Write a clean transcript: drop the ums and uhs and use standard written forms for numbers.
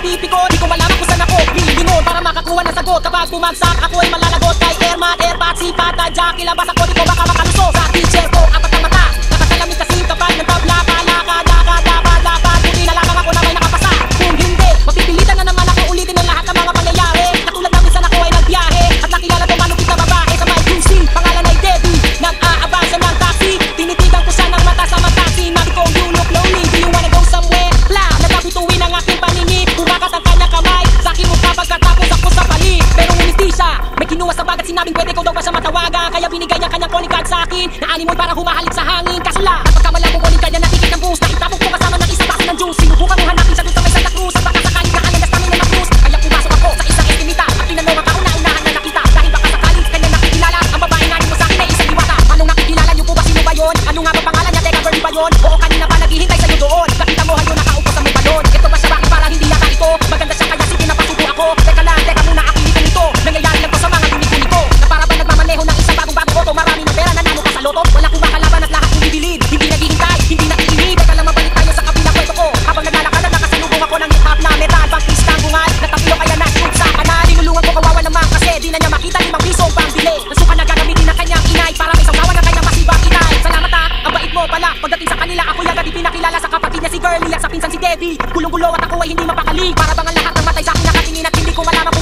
pipi ko, di ko malaman kung saan ako lilingon para makakuha ng sagot. Kapag bumagsak ako ay malalagot kay Airman, Airpat, Sipat, Tadya. Kilabas ako, di ko baka makalusot sa teacher ko. Apat ang mata, nakasalamin kasi kapag ng tabla. Lakad, hindi na lamang ako na may nakapasa. Kung hindi, mapipilitan na naman ako ulitin ang lahat ng mga pangyayari. Katulad na minsan ako ay nagbiyahe at nakilala ko malupit na babae sa may QC. Pangalan ay Debbie, nag-aabasa ng taxi. Tinitigan ko siya ng mata sa mata. Sinabi ko, you look lonely, do you wanna go somewhere? Blah, nagkabituin ang aking paningin. Bumakat ang kanya kamay sa aking mukha pagkatapos ako sa palig. Pero umiti siya, may kinuha sa bagat. Sinabing pwede ko daw pa siya matawagan. Kaya binigay ang kanyang calling card sa akin na animoy para humahalik sa hangin. Kaso lang, at pagkamala ko calling card niya natikit ng boost. Nakitapok ko kasama ng isang baso ng juice. Sinubukan mo hanapin siya doon sa may Santa Cruz. At baka sakaling nakalandas kami na na-cruise. Kaya pumasok ako sa isang eskinita at tinanong ang kauna-unahan na nakita. Dahil baka sakaling kanya nakikilala ang babae nga mo sa akin ay isang diwata. Anong nakikilala niyo po ba, sino ba yun? Ano nga ba pangalan niya? Teka, Bernie ba yun? Oo, kanina pa naghihintay sa'yo doon. Nakita mo hayo nakaupo sa may balon. Ito ba siya, bakit parang hindi yata ito? Maganda siya kaya sige napasuko ako. Teka lang, teka muna, akilitin ito. Nangyayari lang to sa mga guni-guni ko. Na para ba nagmamaneho ng isang bagong-bagong auto. Marami ng pera, nanalo ka sa loto. Wala kong makalaban at lahat kong bibilid. Hindi naghihintay, hindi nakikinig. Teka lang, mabalik tayo sa kabilang kwento ko. Habang naglalakad at nakasalubong ako ng hip-hop na metal. Bangkis ng bungal, natapilo kaya na-shoot sa kanal. Tinulungan ko kawawa naman kasi di na niya makita 5 pisong pambili. Nasuka na gagamitin ng kanyang inay para may sasawa ng kanyang masibang inay. Salamat ha, ang bait mo pala. Pagdating sa kanila, ako agad ipinakilala sa kapatid niya si Girlie at sa pinsan si Debbie. Gulong-gulo at ako ay hindi mapakali. Para bang ang lahat ng matay sa akin nakatingin at hindi ko malaman